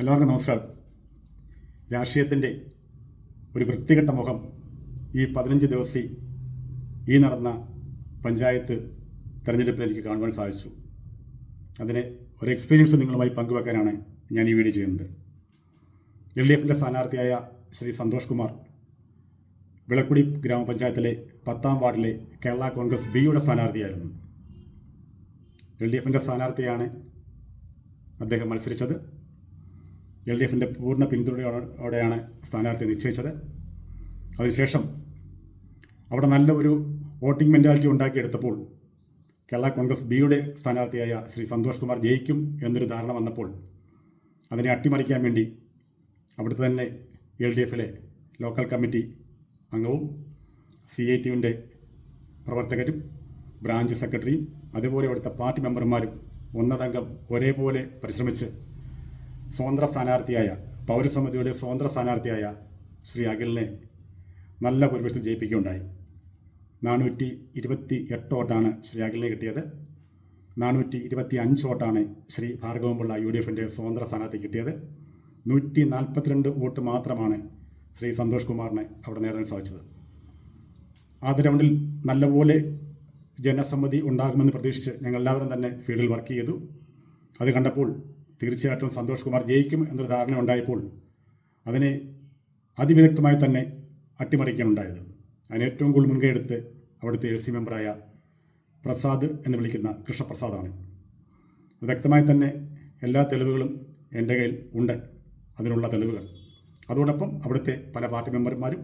എല്ലാവർക്കും നമസ്കാരം. രാഷ്ട്രീയത്തിൻ്റെ ഒരു വൃത്തികെട്ട മുഖം ഈ 15 ദിവസം ഈ നടന്ന പഞ്ചായത്ത് തെരഞ്ഞെടുപ്പിൽ എനിക്ക് കാണുവാൻ സാധിച്ചു. അതിന് ഒരു എക്സ്പീരിയൻസ് നിങ്ങളുമായി പങ്കുവെക്കാനാണ് ഞാൻ ഈ വീഡിയോ ചെയ്യുന്നത്. LDFിൻ്റെ സ്ഥാനാർത്ഥിയായ ശ്രീ സന്തോഷ് കുമാർ വിളക്കുടി ഗ്രാമപഞ്ചായത്തിലെ 10ാം വാർഡിലെ കേരള കോൺഗ്രസ് ബിയുടെ സ്ഥാനാർത്ഥിയായിരുന്നു. LDFിൻ്റെ സ്ഥാനാർത്ഥിയാണ് അദ്ദേഹം മത്സരിച്ചത്. LDFിൻ്റെ പൂർണ്ണ പിന്തുണയോടെയാണ് സ്ഥാനാർത്ഥി നിശ്ചയിച്ചത്. അതിനുശേഷം അവിടെ നല്ല ഒരു വോട്ടിംഗ് മെൻറ്റാലിറ്റി ഉണ്ടാക്കിയെടുത്തപ്പോൾ കേരള കോൺഗ്രസ് ബിയുടെ സ്ഥാനാർത്ഥിയായ ശ്രീ സന്തോഷ് കുമാർ ജയിക്കും എന്നൊരു ധാരണ വന്നപ്പോൾ അതിനെ അട്ടിമറിക്കാൻ വേണ്ടി അവിടുത്തെ തന്നെ LDFിലെ ലോക്കൽ കമ്മിറ്റി അംഗവും CITUവിൻ്റെ പ്രവർത്തകരും ബ്രാഞ്ച് സെക്രട്ടറിയും അതുപോലെ അവിടുത്തെ പാർട്ടി മെമ്പർമാരും ഒന്നടങ്കം ഒരേപോലെ പരിശ്രമിച്ച് സ്വതന്ത്ര സ്ഥാനാർത്ഥിയായ പൗരസമിതിയുടെ സ്വതന്ത്ര സ്ഥാനാർത്ഥിയായ ശ്രീ അഖിലിനെ നല്ല ഭൂരിപക്ഷത്തിൽ ജയിപ്പിക്കുകയുണ്ടായി. 428 വോട്ടാണ് ശ്രീ അഖിലിനെ കിട്ടിയത്. 425 വോട്ടാണ് ശ്രീ ഭാർഗവൻപിള്ള UDFിൻ്റെ സ്വതന്ത്ര സ്ഥാനാർത്ഥി കിട്ടിയത്. 142 വോട്ട് മാത്രമാണ് ശ്രീ സന്തോഷ് കുമാറിനെ അവിടെ നേടാൻ സാധിച്ചത്. ആദ്യ റൗണ്ടിൽ നല്ലപോലെ ജനസമ്മതി ഉണ്ടാകുമെന്ന് പ്രതീക്ഷിച്ച് ഞങ്ങളെല്ലാവരും തന്നെ ഫീൽഡിൽ വർക്ക് ചെയ്തു. അത് കണ്ടപ്പോൾ തീർച്ചയായിട്ടും സന്തോഷ് കുമാർ ജയിക്കും എന്നൊരു ധാരണ ഉണ്ടായപ്പോൾ അതിനെ അതിവിദഗ്ധമായി തന്നെ അട്ടിമറിക്കാനുണ്ടായത്. അതിന് ഏറ്റവും കൂടുതൽ മുൻകൈ എടുത്ത് അവിടുത്തെ LC മെമ്പറായ പ്രസാദ് എന്ന് വിളിക്കുന്ന കൃഷ്ണപ്രസാദാണ്. വ്യക്തമായി തന്നെ എല്ലാ തെളിവുകളും എൻ്റെ കയ്യിൽ ഉണ്ട്, അതിനുള്ള തെളിവുകൾ. അതോടൊപ്പം അവിടുത്തെ പല പാർട്ടി മെമ്പർമാരും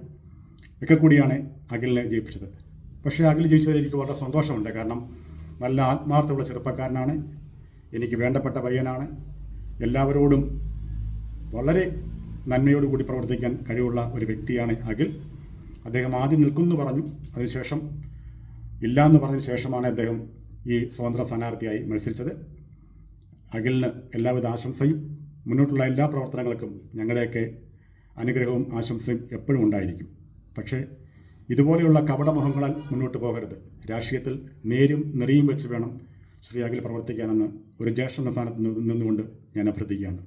ഒക്കെ കൂടിയാണ് അഖിലിനെ ജയിപ്പിച്ചത്. പക്ഷേ അഖിൽ ജയിച്ചതിൽ എനിക്ക് വളരെ സന്തോഷമുണ്ട്. കാരണം നല്ല ആത്മാർത്ഥമുള്ള ചെറുപ്പക്കാരനാണ്, എനിക്ക് വേണ്ടപ്പെട്ട പയ്യനാണ്, എല്ലാവരോടും വളരെ നന്മയോടുകൂടി പ്രവർത്തിക്കാൻ കഴിവുള്ള ഒരു വ്യക്തിയാണ് അഖിൽ. അദ്ദേഹം ആദ്യം നിൽക്കുമെന്ന് പറഞ്ഞു, അതിനുശേഷം ഇല്ല എന്ന് പറഞ്ഞതിന് ശേഷമാണ് അദ്ദേഹം ഈ സ്വതന്ത്ര സ്ഥാനാർത്ഥിയായി മത്സരിച്ചത്. അഖിലിന് എല്ലാവിധ ആശംസയും മുന്നോട്ടുള്ള എല്ലാ പ്രവർത്തനങ്ങൾക്കും ഞങ്ങളുടെയൊക്കെ അനുഗ്രഹവും ആശംസയും എപ്പോഴും ഉണ്ടായിരിക്കും. പക്ഷേ ഇതുപോലെയുള്ള കപടമുഖങ്ങളാൽ മുന്നോട്ട് പോകരുത്. രാഷ്ട്രീയത്തിൽ നേരും നെറിയും വെച്ച് വേണം ശ്രീ അഖിൽ പ്രവർത്തിക്കാനെന്ന് ഒരു ജ്യേഷ്ഠ സ്ഥാനത്ത് നിന്നുകൊണ്ട് ഞാൻ അഭ്യർത്ഥിക്കുകയാണ്.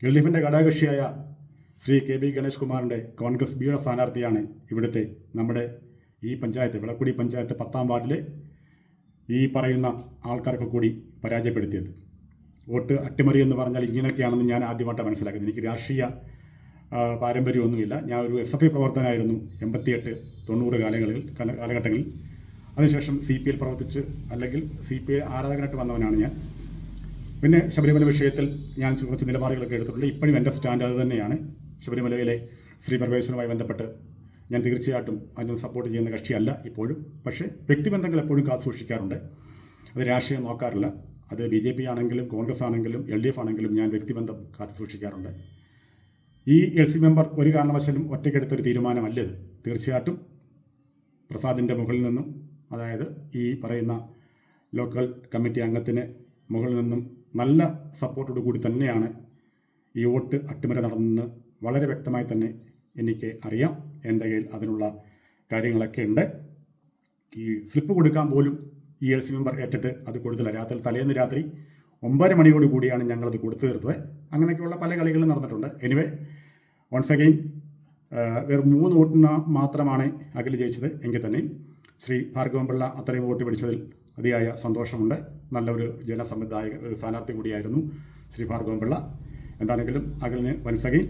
LDFിൻ്റെ ഘടകകക്ഷിയായ ശ്രീ KB ഗണേഷ് കുമാറിൻ്റെ കോൺഗ്രസ് ബിയുടെ സ്ഥാനാർത്ഥിയാണ് ഇവിടുത്തെ നമ്മുടെ ഈ പഞ്ചായത്ത് വിളക്കുടി പഞ്ചായത്ത് 10ാം വാർഡിലെ ഈ പറയുന്ന ആൾക്കാർക്ക് കൂടി പരാജയപ്പെടുത്തിയത്. വോട്ട് അട്ടിമറി എന്ന് പറഞ്ഞാൽ ഇങ്ങനെയൊക്കെയാണെന്ന് ഞാൻ ആദ്യമായിട്ടാണ് മനസ്സിലാക്കുന്നത്. എനിക്ക് രാഷ്ട്രീയ പാരമ്പര്യമൊന്നുമില്ല. ഞാൻ ഒരു SFI പ്രവർത്തനമായിരുന്നു 88, 90 കാലഘട്ടങ്ങളിൽ. അതിനുശേഷം CPL പ്രവർത്തിച്ച് അല്ലെങ്കിൽ CPI ആരാധകനായിട്ട് വന്നവനാണ് ഞാൻ. പിന്നെ ശബരിമല വിഷയത്തിൽ ഞാൻ കുറച്ച് നിലപാടുകളൊക്കെ എടുത്തിട്ടുണ്ട്. ഇപ്പോഴും എൻ്റെ സ്റ്റാൻഡ് അത് തന്നെയാണ്. ശബരിമലയിലെ ശ്രീ പരമേശ്വരനുമായി ബന്ധപ്പെട്ട് ഞാൻ തീർച്ചയായിട്ടും അതിനൊന്നും സപ്പോർട്ട് ചെയ്യുന്ന കക്ഷിയല്ല ഇപ്പോഴും. പക്ഷേ വ്യക്തിബന്ധങ്ങൾ എപ്പോഴും കാത്തു സൂക്ഷിക്കാറുണ്ട്. അത് രാഷ്ട്രീയം നോക്കാറില്ല. അത് BJP ആണെങ്കിലും കോൺഗ്രസ് ആണെങ്കിലും LDF ആണെങ്കിലും ഞാൻ വ്യക്തിബന്ധം കാത്തു സൂക്ഷിക്കാറുണ്ട്. ഈ LC മെമ്പർ ഒരു കാരണവശാലും ഒറ്റയ്ക്കെടുത്തൊരു തീരുമാനമല്ലത്. തീർച്ചയായിട്ടും പ്രസാദിൻ്റെ മുകളിൽ നിന്നും, അതായത് ഈ പറയുന്ന ലോക്കൽ കമ്മിറ്റി അംഗത്തിന് മുകളിൽ നിന്നും നല്ല സപ്പോർട്ടോടു കൂടി തന്നെയാണ് ഈ വോട്ട് അട്ടിമറി നടന്നെന്ന് വളരെ വ്യക്തമായി തന്നെ എനിക്ക് അറിയാം. എൻ്റെ കയ്യിൽ അതിനുള്ള കാര്യങ്ങളൊക്കെ ഉണ്ട്. ഈ സ്ലിപ്പ് കൊടുക്കാൻ പോലും ഈ LC മെമ്പർ ഏറ്റിട്ട് അത് കൊടുത്തില്ല. തലേന്ന് രാത്രി 9 മണിയോട് കൂടിയാണ് ഞങ്ങളത് കൊടുത്തു തീർത്തത്. അങ്ങനെയൊക്കെയുള്ള പല കളികളും നടന്നിട്ടുണ്ട്. എനിവേ, വൺസ് അഗെയിൻ വെറും 3 വോട്ടിന് മാത്രമാണ് അഖിൽ ജയിച്ചത്. എങ്കിൽ തന്നെ ശ്രീ ഭാർഗവൻപിള്ള അത്രയും വോട്ട് പിടിച്ചതിൽ അതിയായ സന്തോഷമുണ്ട്. നല്ലൊരു ജനസംവിധായക ഒരു സ്ഥാനാർത്ഥി കൂടിയായിരുന്നു ശ്രീ ഭാർഗവൻപിള്ള. എന്താണെങ്കിലും അഖിലിന് വൺസ് അഗെയിൻ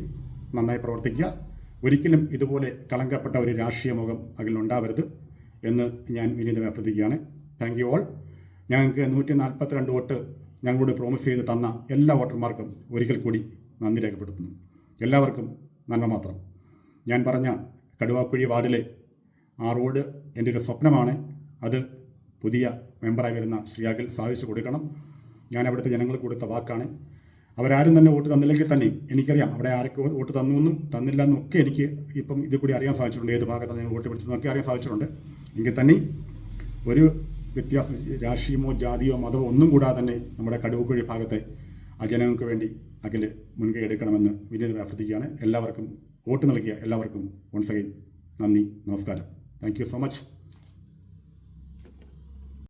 നന്നായി പ്രവർത്തിക്കുക. ഒരിക്കലും ഇതുപോലെ കളങ്കപ്പെട്ട ഒരു രാഷ്ട്രീയ മുഖം അഖിലിനുണ്ടാവരുത് എന്ന് ഞാൻ വിനീതമായി അഭ്യർത്ഥിക്കുകയാണ്. Thank you all. ഞങ്ങൾക്ക് 142 വോട്ട് ഞങ്ങളോട് പ്രോമിസ് ചെയ്ത് തന്ന എല്ലാ വോട്ടർമാർക്കും ഒരിക്കൽ കൂടി നന്ദി രേഖപ്പെടുത്തുന്നു. എല്ലാവർക്കും നന്മ മാത്രം. ഞാൻ പറഞ്ഞ കടുവാക്കുഴി വാർഡിലെ ആ റോഡ് എൻ്റെ ഒരു സ്വപ്നമാണ്. അത് പുതിയ മെമ്പറായി വരുന്ന ശ്രീ അഖിൽ സാധിച്ചു കൊടുക്കണം. ഞാൻ അവിടുത്തെ ജനങ്ങൾക്ക് കൊടുത്ത വാക്കാണ്. അവരാരും തന്നെ വോട്ട് തന്നില്ലെങ്കിൽ തന്നെയും എനിക്കറിയാം അവിടെ ആരൊക്കെ വോട്ട് തന്നു എന്നും തന്നില്ല എന്നൊക്കെ എനിക്ക് ഇപ്പം ഇത് കൂടി അറിയാൻ സാധിച്ചിട്ടുണ്ട്. ഏത് ഭാഗത്താണ് ഞങ്ങൾ വോട്ട് പിടിച്ചതെന്നൊക്കെ അറിയാൻ സാധിച്ചിട്ടുണ്ട്. എങ്കിൽ തന്നെ ഒരു വ്യത്യാസം, രാഷ്ട്രീയമോ ജാതിയോ മതമോ ഒന്നും കൂടാതെ തന്നെ നമ്മുടെ കടുവക്കുഴി ഭാഗത്തെ ആ ജനങ്ങൾക്ക് വേണ്ടി അഖിൽ മുൻകൈ എടുക്കണമെന്ന് വിനീതമായി അഭ്യർത്ഥിക്കുകയാണ്. എല്ലാവർക്കും വോട്ട് നൽകിയ എല്ലാവർക്കും വൺസ് അഗെയിൻ നന്ദി, നമസ്കാരം. Thank you so much.